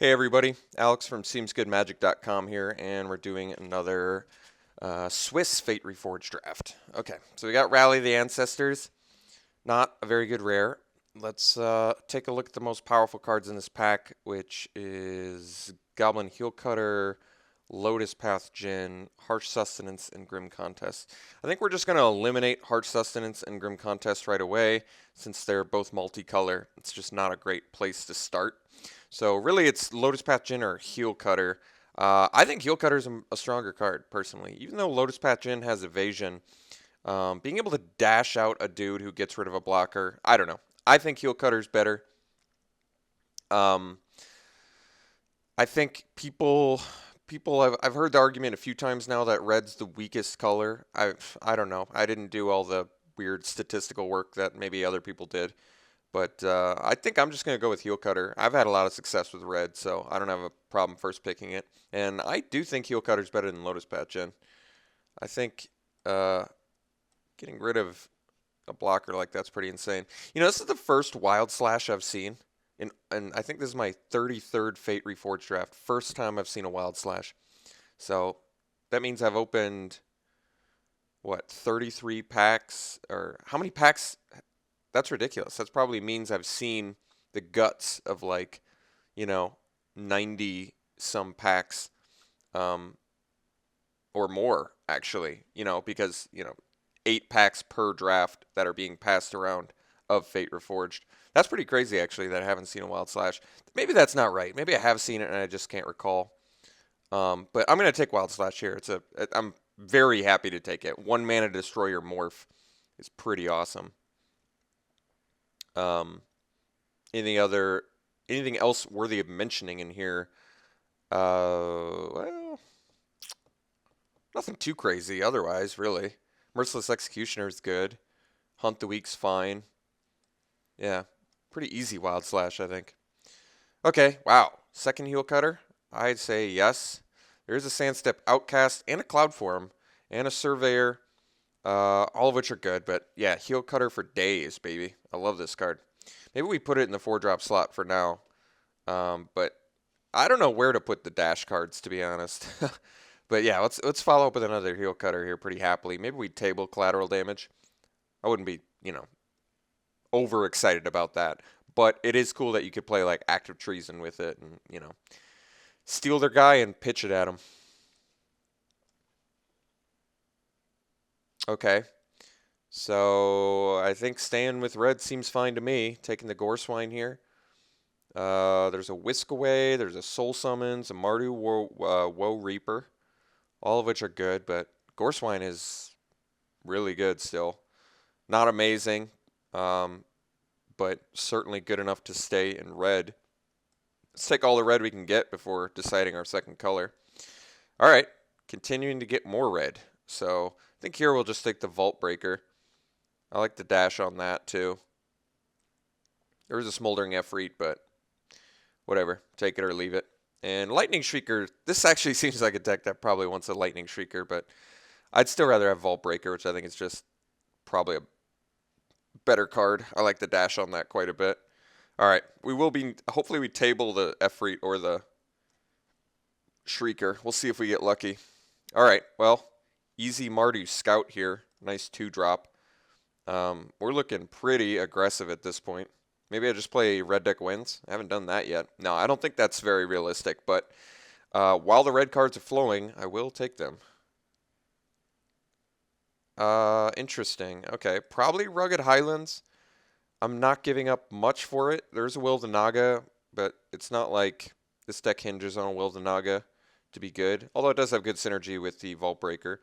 Hey everybody, Alex from SeemsGoodMagic.com here, and we're doing another Swiss Fate Reforged draft. Okay, so we got Rally the Ancestors, not a very good rare. Let's take a look at the most powerful cards in this pack, which is Goblin Heel Cutter, Lotus Path Djinn, Harsh Sustenance, and Grim Contest. I think we're just going to eliminate Harsh Sustenance and Grim Contest right away, since they're both multicolor. It's just not a great place to start. So really it's Lotus Path Djinn or Heel Cutter. I think Heel Cutter is a stronger card, personally. Even though Lotus Path Djinn has evasion, being able to dash out a dude who gets rid of a blocker, I don't know. I think Heel Cutter's better. Um, I think I've heard the argument a few times now that red's the weakest color. I don't know. I didn't do all the weird statistical work that maybe other people did. But I think I'm just going to go with Heel Cutter. I've had a lot of success with red, so I don't have a problem first picking it. And I do think Heel Cutter's better than Lotus Path Djinn. I think getting rid of a blocker like that's pretty insane. You know, this is the first Wild Slash I've seen. And I think this is my 33rd Fate Reforged draft. First time I've seen a Wild Slash. So that means I've opened, what, 33 packs? Or how many packs? That's ridiculous. That probably means I've seen the guts of, like, 90 some packs, or more, actually, because, 8 packs per draft that are being passed around of Fate Reforged. That's pretty crazy, actually, that I haven't seen a Wild Slash. Maybe that's not right. Maybe I have seen it and I just can't recall. But I'm going to take Wild Slash here. I'm very happy to take it. 1 mana Destroyer Morph is pretty awesome. Um, anything else worthy of mentioning in here? Well, nothing too crazy otherwise, really. Merciless Executioner is good. Hunt the Weak's fine. Yeah, pretty easy Wild Slash, I think. Okay, wow. Second Heel Cutter? I'd say yes. There's a Sandstep Outcast and a Cloud Form and a Surveyor. All of which are good, but yeah, Heel Cutter for days, baby. I love this card. Maybe we put it in the 4-drop slot for now. But I don't know where to put the dash cards, to be honest. But yeah, let's follow up with another Heel Cutter here pretty happily. Maybe we table Collateral Damage. I wouldn't be, over excited about that. But it is cool that you could play like Active Treason with it and, steal their guy and pitch it at them. Okay. So I think staying with red seems fine to me. Taking the Gore Swine here. There's a Whisk Away, there's a Soul Summons, a Mardu Woe Reaper, all of which are good, but Gore Swine is really good still. Not amazing, but certainly good enough to stay in red. Let's take all the red we can get before deciding our second color. All right, continuing to get more red. So I think here we'll just take the Vault Breaker. I like the dash on that too. There was a Smoldering Efreet, but whatever, take it or leave it. And Lightning Shrieker, this actually seems like a deck that probably wants a Lightning Shrieker, but I'd still rather have Vault Breaker, which I think is just probably a better card. I like the dash on that quite a bit. All right, hopefully we table the Efreet or the Shrieker. We'll see if we get lucky. All right, well, easy Mardu Scout here. Nice 2-drop. We're looking pretty aggressive at this point. Maybe I just play red deck wins. I haven't done that yet. No, I don't think that's very realistic, but while the red cards are flowing, I will take them. Interesting. Okay, probably Rugged Highlands. I'm not giving up much for it. There's a Will of the Naga, but it's not like this deck hinges on a Will of the Naga to be good. Although it does have good synergy with the Vault Breaker.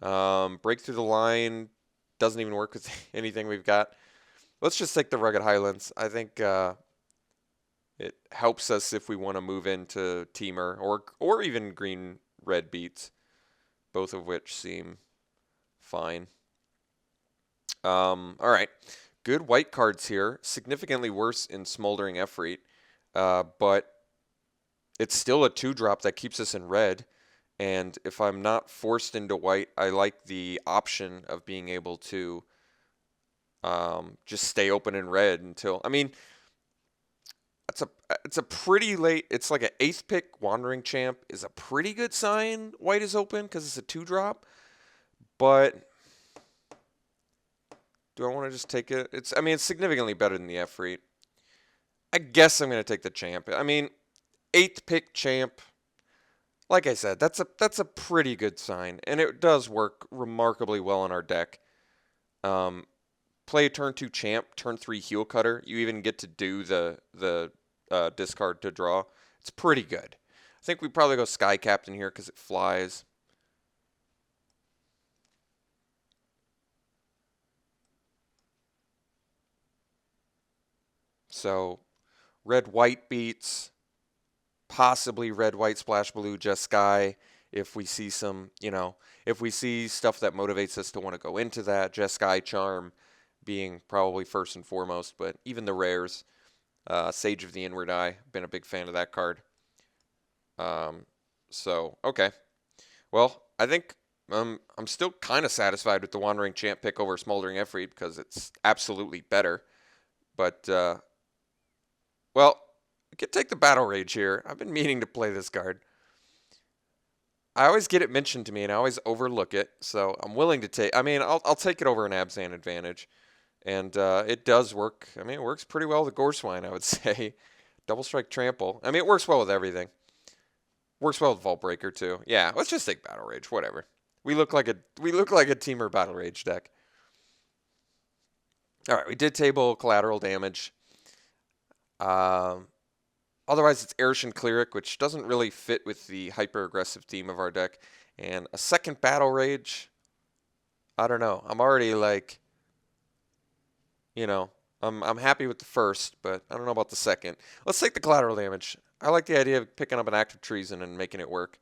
Break Through the Line doesn't even work with anything we've got. Let's just take the Rugged Highlands. I think it helps us if we want to move into Teamer or even green-red beats, both of which seem fine. All right. Good white cards here. Significantly worse in Smoldering Efreet, but it's still a 2-drop that keeps us in red. And if I'm not forced into white, I like the option of being able to just stay open in red until, I mean, it's a pretty late. It's like an 8th pick. Wandering Champ is a pretty good sign. White is open because it's a 2-drop. But do I want to just take it? I mean, it's significantly better than the Efreet. I guess I'm going to take the Champ. I mean, 8th pick Champ. Like I said, that's a pretty good sign, and it does work remarkably well in our deck. Play turn 2 Champ, turn 3 Heel Cutter. You even get to do the discard to draw. It's pretty good. I think we probably go Sky Captain here because it flies. So red-white beats, possibly red-white splash blue, just Sky. If we see some, if we see stuff that motivates us to want to go into that, just Sky Charm being probably first and foremost, but even the rares, Sage of the Inward Eye, been a big fan of that card. So, okay. Well, I think I'm still kind of satisfied with the Wandering Champ pick over Smoldering Efreet because it's absolutely better. But, well, we could take the Battle Rage here. I've been meaning to play this card. I always get it mentioned to me, and I always overlook it. So I'm willing to take. I mean, I'll take it over an Abzan Advantage, and it does work. I mean, it works pretty well with Gorswine, I would say. Double Strike Trample. I mean, it works well with everything. Works well with Vault Breaker too. Yeah, let's just take Battle Rage. Whatever. We look like a Teamer Battle Rage deck. All right, we did table collateral damage. Otherwise, it's Arishan Cleric, which doesn't really fit with the hyper-aggressive theme of our deck. And a second Battle Rage, I don't know. I'm already like, I'm happy with the first, but I don't know about the second. Let's take the collateral damage. I like the idea of picking up an Act of Treason and making it work.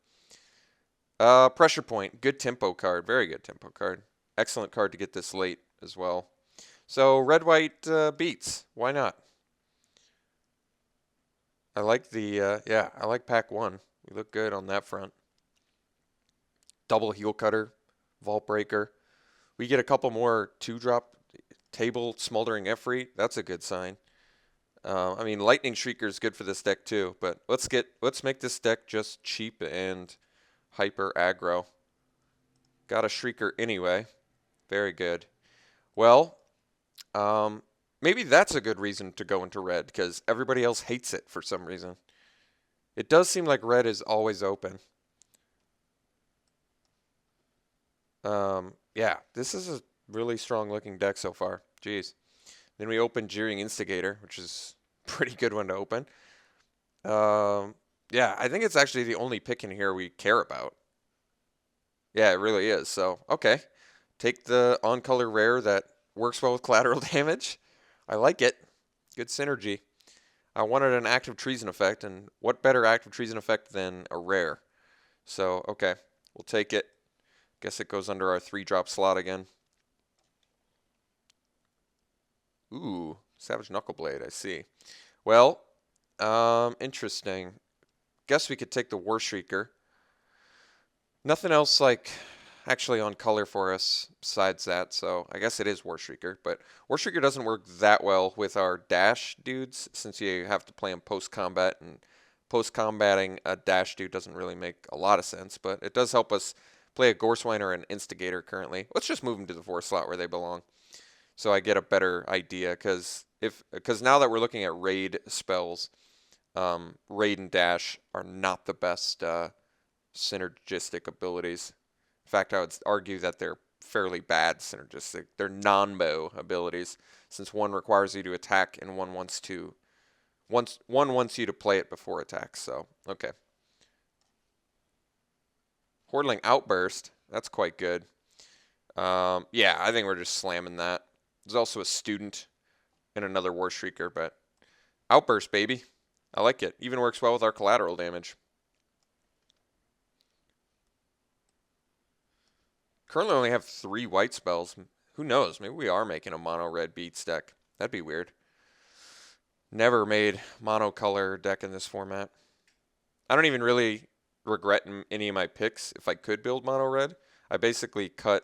Pressure Point, good tempo card, very good tempo card. Excellent card to get this late as well. So red-white beats, why not? I like the, I like pack 1. We look good on that front. Double Heel Cutter, Vault Breaker. We get a couple more 2-drop table Smoldering Efreet. That's a good sign. I mean, Lightning Shrieker is good for this deck too, but let's make this deck just cheap and hyper aggro. Got a Shrieker anyway. Very good. Well, maybe that's a good reason to go into red, because everybody else hates it for some reason. It does seem like red is always open. Yeah, this is a really strong looking deck so far. Jeez. Then we open Jeering Instigator, which is a pretty good one to open. Yeah, I think it's actually the only pick in here we care about. Yeah, it really is. So, okay. Take the on-color rare that works well with collateral damage. I like it. Good synergy. I wanted an active treason effect, and what better active treason effect than a rare? So, okay, we'll take it. Guess it goes under our 3-drop slot again. Ooh, Savage Knuckleblade, I see. Well, interesting. Guess we could take the War Shrieker. Nothing else like actually on color for us besides that, so I guess it is War Shrieker. But War Shrieker doesn't work that well with our dash dudes, since you have to play them post-combat, and post-combating a dash dude doesn't really make a lot of sense, but it does help us play a Gorswine or an Instigator currently. Let's just move them to the 4 slot where they belong, so I get a better idea, because now that we're looking at raid spells, raid and dash are not the best synergistic abilities. In fact, I would argue that they're fairly bad synergistic. They're non-bow abilities, since one requires you to attack and one wants you to play it before attack. So, okay. Hordling Outburst, that's quite good. Yeah, I think we're just slamming that. There's also a Student and another War Shrieker, but Outburst, baby. I like it. Even works well with our collateral damage. Currently only have 3 white spells. Who knows? Maybe we are making a mono red beats deck. That'd be weird. Never made mono color deck in this format. I don't even really regret any of my picks. If I could build mono red, I basically cut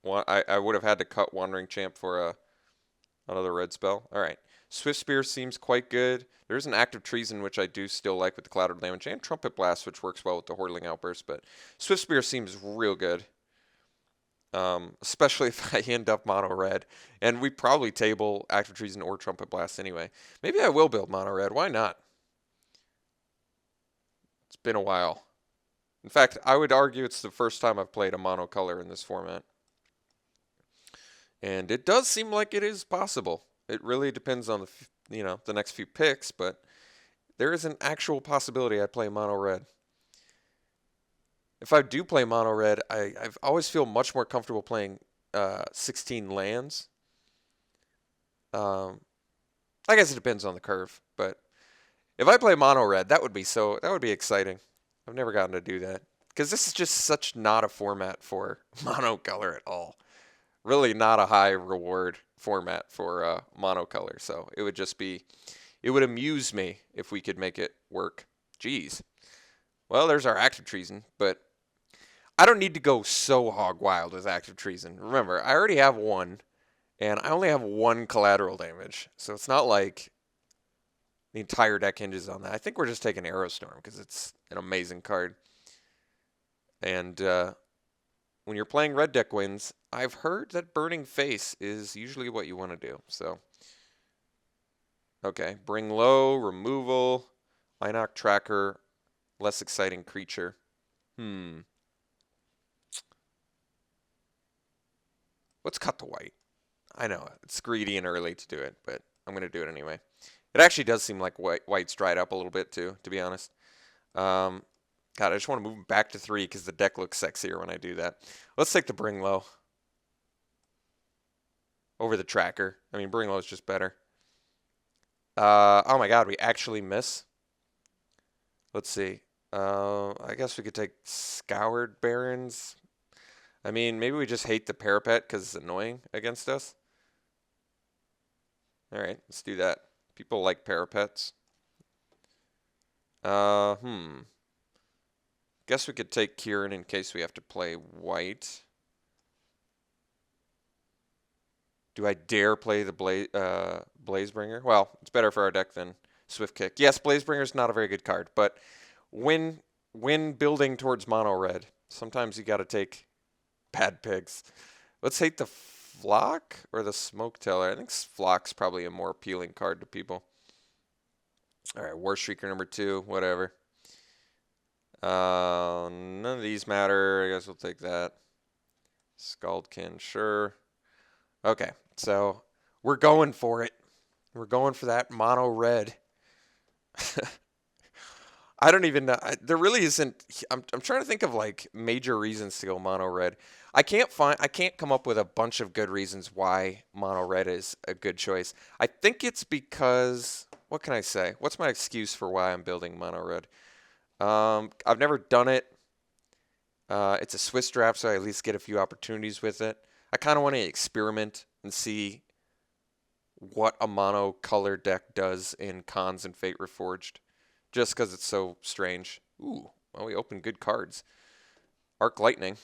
one. I would have had to cut Wandering Champ for another red spell. All right. Swift Spear seems quite good. There's an Active Treason, which I do still like with the collateral damage, and Trumpet Blast, which works well with the Hordling Outburst, but Swift Spear seems real good. Especially if I end up mono red. And we probably table Active Treason or Trumpet Blast anyway. Maybe I will build mono red. Why not? It's been a while. In fact, I would argue it's the first time I've played a mono color in this format. And it does seem like it is possible. It really depends on the next few picks, but there is an actual possibility I play mono red. If I do play mono red, I always feel much more comfortable playing 16 lands. I guess it depends on the curve, but if I play mono red, that would be exciting. I've never gotten to do that because this is just such not a format for monocolor at all. Really not a high reward format for monocolor. So it would amuse me if we could make it work. Jeez. Well, there's our Active Treason, but I don't need to go so hog wild with Active Treason. Remember, I already have one, and I only have one collateral damage. So it's not like the entire deck hinges on that. I think we're just taking Aerostorm because it's an amazing card. And when you're playing red deck wins, I've heard that Burning Face is usually what you want to do. So, okay, bring low, removal, Inoc Tracker, less exciting creature. Let's cut the white. I know it's greedy and early to do it, but I'm going to do it anyway. It actually does seem like white's dried up a little bit too, to be honest. God, I just want to move back to 3 because the deck looks sexier when I do that. Let's take the Bring Low over the Tracker. I mean, Bring Low is just better. Oh my God, we actually miss. Let's see. I guess we could take Scoured Barrens. I mean, maybe we just hate the Parapet because it's annoying against us. All right, let's do that. People like Parapets. Guess we could take Kieran in case we have to play white. Do I dare play the Blazebringer? Well, it's better for our deck than Swift Kick. Yes, Blazebringer's not a very good card, but when building towards mono red, sometimes you got to take bad picks. Let's hate the Flock or the Smoke Teller. I think Flock's probably a more appealing card to people. All right, War Shrieker number 2, whatever. None of these matter. I guess we'll take that. Scaldkin, sure. Okay, so we're going for it. We're going for that mono red. I don't even know. There really isn't. I'm trying to think of like major reasons to go mono red. I can't come up with a bunch of good reasons why mono red is a good choice. I think it's because, what can I say? What's my excuse for why I'm building mono red? I've never done it. It's a Swiss draft, so I at least get a few opportunities with it. I kind of want to experiment and see what a mono color deck does in Cons and Fate Reforged, just because it's so strange. Ooh, well, we opened good cards. Arc Lightning.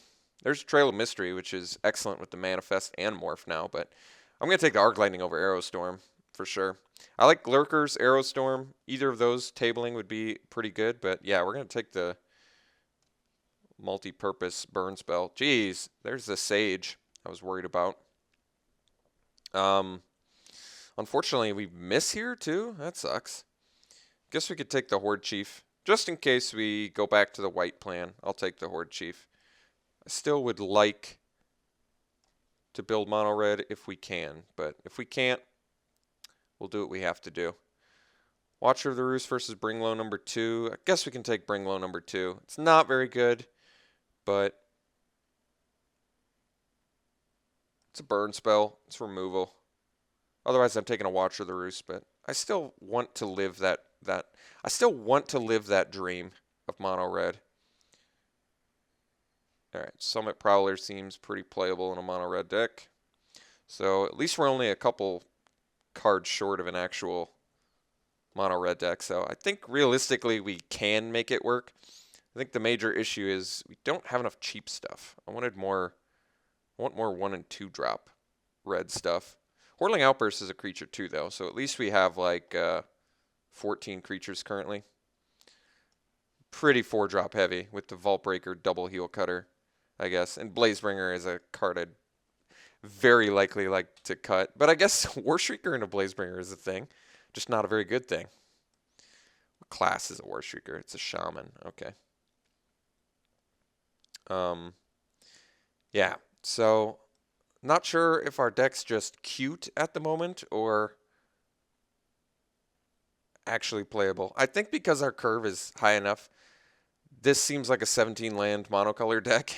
There's Trail of Mystery, which is excellent with the Manifest and Morph now, but I'm going to take the Arc Lightning over Aerostorm for sure. I like Lurkers, Aerostorm. Either of those tabling would be pretty good, but yeah, we're going to take the multi-purpose burn spell. Jeez, there's the Sage I was worried about. Unfortunately, we miss here too. That sucks. Guess we could take the Horde Chief. Just in case we go back to the white plan, I'll take the Horde Chief. I still would like to build mono red if we can, but if we can't, we'll do what we have to do. Watcher of the Roost versus Bring Low number 2. I guess we can take Bring Low number 2. It's not very good, but it's a burn spell. It's removal. Otherwise, I'm taking a Watcher of the Roost, but I still want to live that dream of mono red. All right, Summit Prowler seems pretty playable in a mono red deck. So at least we're only a couple cards short of an actual mono red deck. So I think realistically we can make it work. I think the major issue is we don't have enough cheap stuff. I want more 1 and 2 drop red stuff. Hordeling Outburst is a creature too, though, so at least we have like 14 creatures currently. Pretty 4-drop heavy with the Vault Breaker, double Heel Cutter, I guess. And Blazebringer is a card I'd very likely like to cut. But I guess Warshrieker and a Blazebringer is a thing, just not a very good thing. What class is a Warshrieker? It's a Shaman. Okay. Yeah, so not sure if our deck's just cute at the moment or actually playable. I think because our curve is high enough, this seems like a 17 land monocolor deck.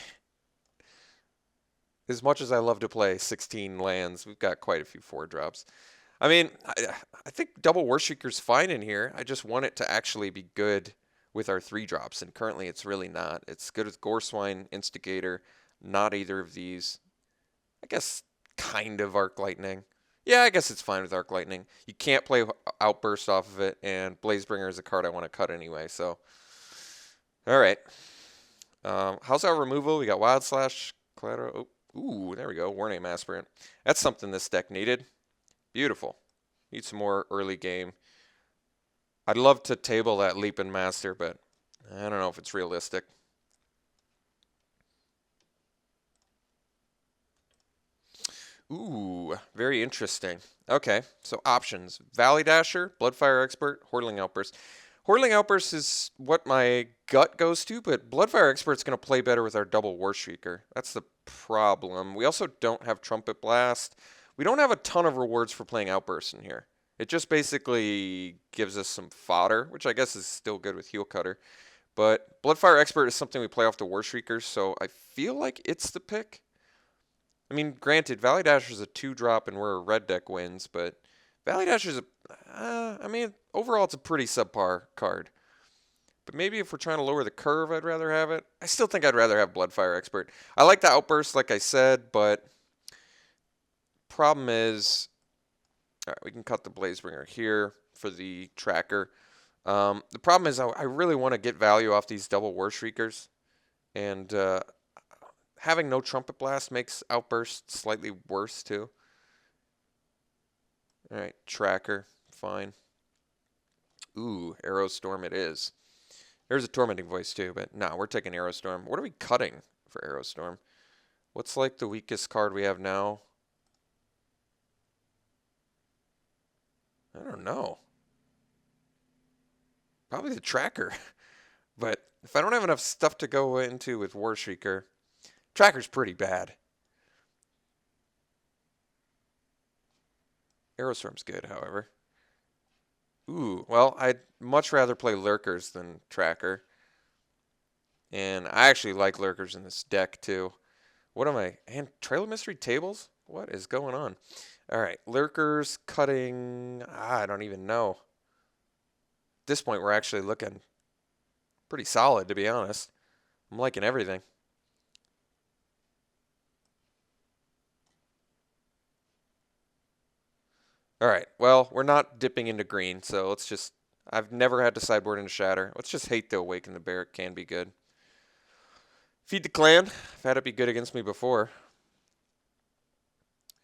As much as I love to play 16 lands, we've got quite a few 4-drops. I mean, I think double Warshrieker's fine in here. I just want it to actually be good with our 3-drops, and currently it's really not. It's good with Goreswine, Instigator, not either of these. I guess kind of Arc Lightning. Yeah, I guess it's fine with Arc Lightning. You can't play Outburst off of it, and Blazebringer is a card I want to cut anyway, so. Alright. How's our removal? We got Wild Slash, Collateral. Oh, ooh, there we go. Warname Aspirant. That's something this deck needed. Beautiful. Need some more early game. I'd love to table that Leaping Master, but I don't know if it's realistic. Ooh, very interesting. Okay, so options. Valley Dasher, Bloodfire Expert, Hordeling Outburst. Hordeling Outburst is what my gut goes to, but Bloodfire Expert's going to play better with our double Warshrieker. That's the problem. We also don't have Trumpet Blast. We don't have a ton of rewards for playing Outburst in here. It just basically gives us some fodder, which I guess is still good with Heel Cutter. But Bloodfire Expert is something we play off the Warshriekers, so I feel like it's the pick. I mean, granted, Valley Dasher's a 2-drop and we're a red deck wins, but Valley Dasher's I mean, overall it's a pretty subpar card. But maybe if we're trying to lower the curve, I'd rather have it. I still think I'd rather have Bloodfire Expert. I like the Outburst, like I said, but problem is, all right, we can cut the Blazebringer here for the tracker. The problem is I really want to get value off these double Warshriekers, and having no Trumpet Blast makes Outburst slightly worse too. All right, tracker, fine. Ooh, Aerostorm it is. There's a Tormenting Voice too, but no, we're taking Aerostorm. What are we cutting for Aerostorm? What's like the weakest card we have now? I don't know. Probably the tracker. But if I don't have enough stuff to go into with Warshrieker, tracker's pretty bad. Aerostorm's good, however. Ooh, well, I'd much rather play Lurkers than Tracker. And I actually like Lurkers in this deck, too. What am I? And Trail of Mystery Tables? What is going on? All right, Lurkers, cutting... I don't even know. At this point, we're actually looking pretty solid, to be honest. I'm liking everything. All right, well, we're not dipping into green, so let's just... I've never had to sideboard into Shatter. Let's just hate to Awaken the Bear. It can be good. Feed the Clan. I've had it be good against me before.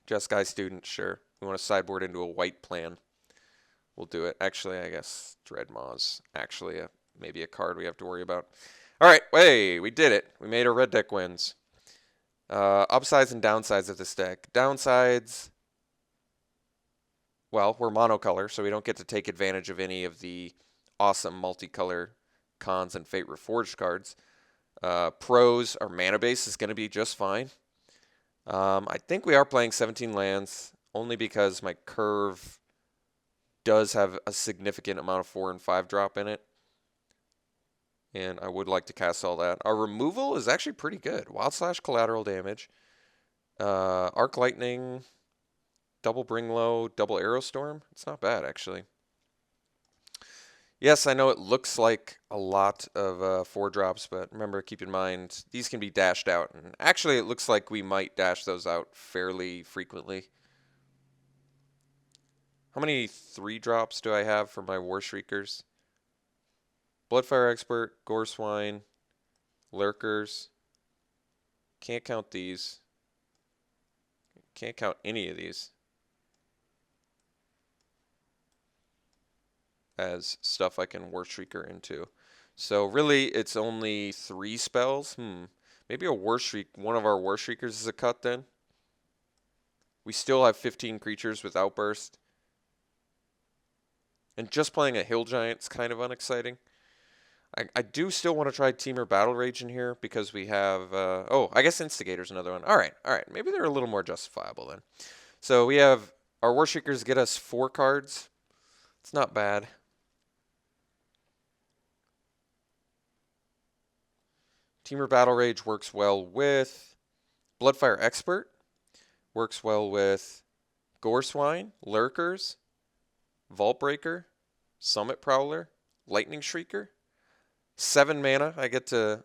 Jeskai Student, sure. We want to sideboard into a white plan. We'll do it. Actually, I guess Dreadmaw's actually maybe a card we have to worry about. All right, hey, we did it. We made our red deck wins. Upsides and downsides of this deck. Downsides... Well, we're monocolor, so we don't get to take advantage of any of the awesome multicolor Cons and Fate Reforged cards. Pros, our mana base is going to be just fine. I think we are playing 17 lands, only because my curve does have a significant amount of 4 and 5 drop in it. And I would like to cast all that. Our removal is actually pretty good. Wild Slash collateral damage. Arc Lightning... Double Bring Low, double Aerostorm. It's not bad, actually. Yes, I know it looks like a lot of 4-drops, but remember, keep in mind, these can be dashed out. And actually, it looks like we might dash those out fairly frequently. How many 3-drops do I have for my Warshriekers? Bloodfire Expert, Goreswine, Lurkers. Can't count these. Can't count any of these. as stuff I can War Shrieker into. So really, it's only 3 spells. Maybe a War Shriek, one of our War Shriekers is a cut then. We still have 15 creatures with Outburst. And just playing a Hill Giant is kind of unexciting. I do still want to try Temur Battle Rage in here because we have, oh, I guess Instigator's another one. All right. Maybe they're a little more justifiable then. So we have, our War Shriekers get us 4 cards. It's not bad. Temur Battle Rage works well with Bloodfire Expert. Works well with Gore Swine, Lurkers, Vault Breaker, Summit Prowler, Lightning Shrieker. 7 mana, I get to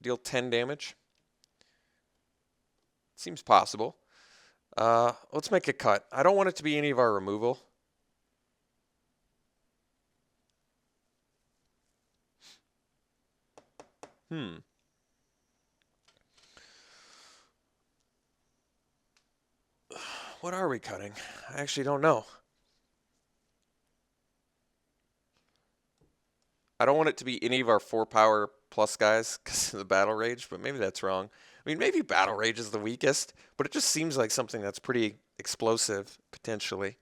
deal 10 damage. Seems possible. Let's make a cut. I don't want it to be any of our removal. What are we cutting? I actually don't know. I don't want it to be any of our 4 power plus guys because of the Battle Rage, but maybe that's wrong. I mean, maybe Battle Rage is the weakest, but it just seems like something that's pretty explosive, potentially.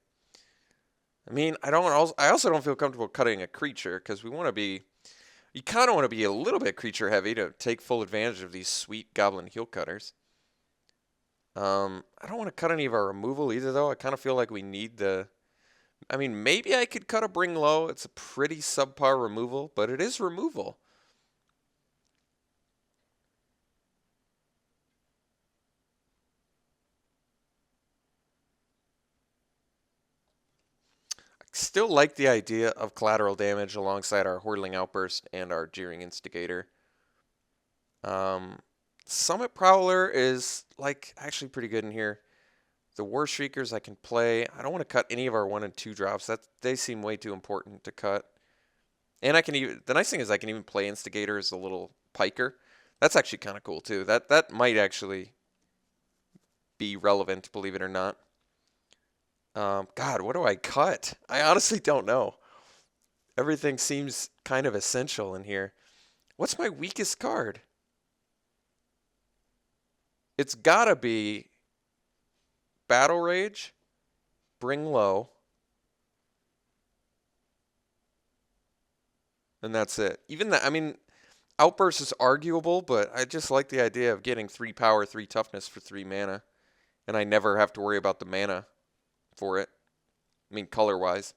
I mean, I also don't feel comfortable cutting a creature because we want to be, you kind of want to be a little bit creature heavy to take full advantage of these sweet Goblin Heel Cutters. I don't want to cut any of our removal either, though. I kind of feel like we need the, I mean, maybe I could cut a Bring Low. It's a pretty subpar removal, but it is removal. I still like the idea of collateral damage alongside our Hordeling Outburst and our Jeering Instigator. Summit Prowler is, like, actually pretty good in here. The War Shriekers I can play. I don't want to cut any of our 1 and 2 drops. They seem way too important to cut. And I can even, the nice thing is I can even play Instigator as a little piker. That's actually kind of cool too. That might actually be relevant, believe it or not. God, what do I cut? I honestly don't know. Everything seems kind of essential in here. What's my weakest card? It's gotta be Battle Rage, Bring Low, and that's it. Even that, I mean, Outburst is arguable, but I just like the idea of getting 3 power, 3 toughness for 3 mana, and I never have to worry about the mana for it. I mean, color-wise.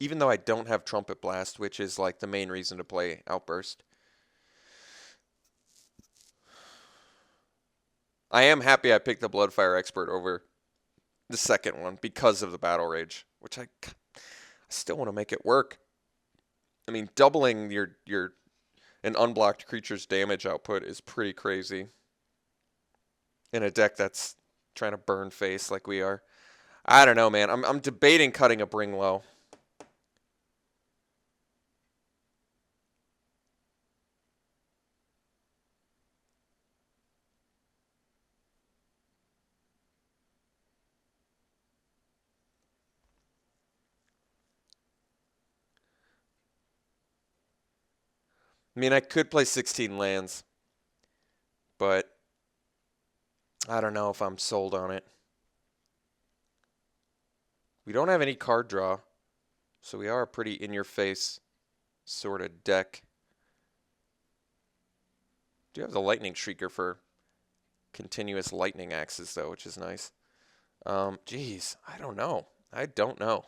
Even though I don't have Trumpet Blast, which is like the main reason to play Outburst. I am happy I picked the Bloodfire Expert over the second one because of the Battle Rage, which I still want to make it work. I mean, doubling an unblocked creature's damage output is pretty crazy in a deck that's trying to burn face like we are. I don't know, man. I'm debating cutting a Bring Low. I mean, I could play 16 lands, but I don't know if I'm sold on it. We don't have any card draw, so we are a pretty in-your-face sort of deck. Do have the Lightning Shrieker for continuous lightning axes, though, which is nice. Geez, I don't know. I don't know.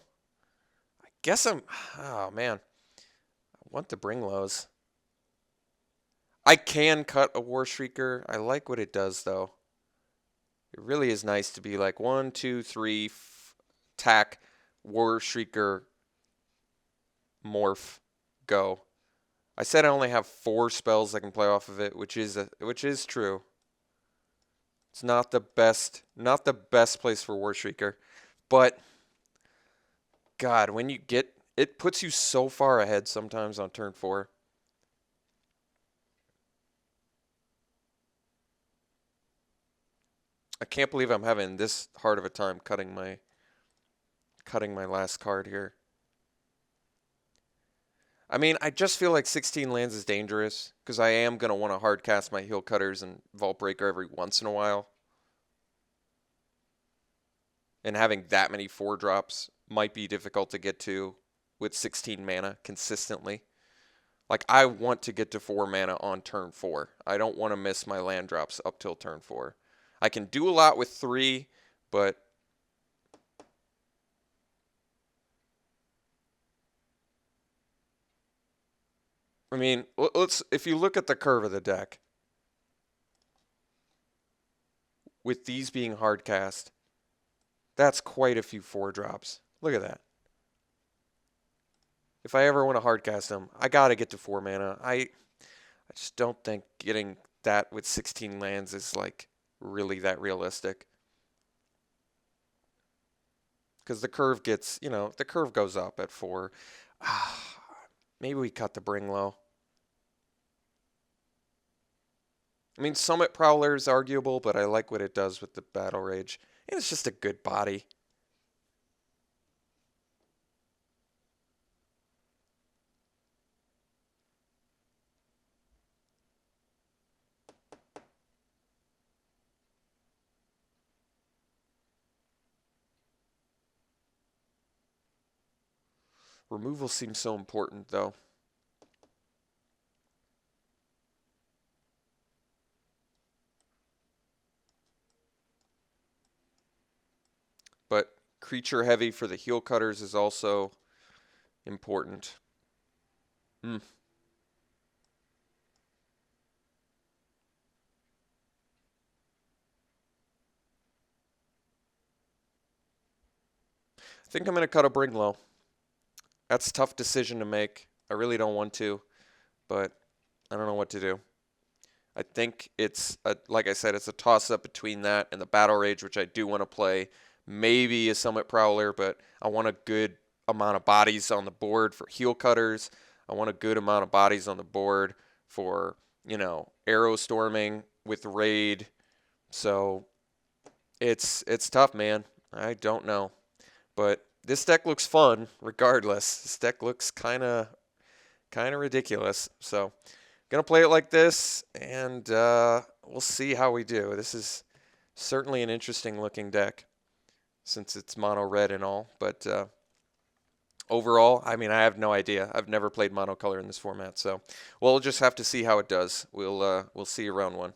I guess oh, man. I want the Bring Lows. I can cut a War Shrieker. I like what it does, though. It really is nice to be like 1, 2, 3, attack, War Shrieker, morph, go. I said I only have 4 spells I can play off of it, which is true. It's not the best place for War Shrieker, but God, when you get it puts you so far ahead sometimes on turn 4. I can't believe I'm having this hard of a time cutting my cutting my last card here. I mean, I just feel like 16 lands is dangerous because I am going to want to hard cast my Heel Cutters and Vault Breaker every once in a while. And having that many 4-drops might be difficult to get to with 16 mana consistently. Like, I want to get to 4 mana on turn 4. I don't want to miss my land drops up till turn 4. I can do a lot with 3, but I mean, if you look at the curve of the deck, with these being hard cast, that's quite a few 4-drops. Look at that. If I ever want to hard cast them, I got to get to 4 mana. I just don't think getting that with 16 lands is like really that realistic. Because the curve gets, the curve goes up at 4. Maybe we cut the Bring Low. I mean, Summit Prowler is arguable, but I like what it does with the Battle Rage. And it's just a good body. Removal seems so important, though. But creature heavy for the Heel Cutters is also important. I think I'm going to cut a Bring Low. That's a tough decision to make. I really don't want to, but I don't know what to do. I think it's, like I said, it's a toss-up between that and the Battle Rage, which I do want to play. Maybe a Summit Prowler, but I want a good amount of bodies on the board for Heel Cutters. I want a good amount of bodies on the board for, Arrow Storming with Raid. So it's tough, man. I don't know. But this deck looks fun regardless. This deck looks kind of ridiculous. So gonna play it like this, and we'll see how we do. This is certainly an interesting looking deck since it's mono red and all. But overall, I mean, I have no idea. I've never played monocolor in this format, so we'll just have to see how it does. We'll see you round 1.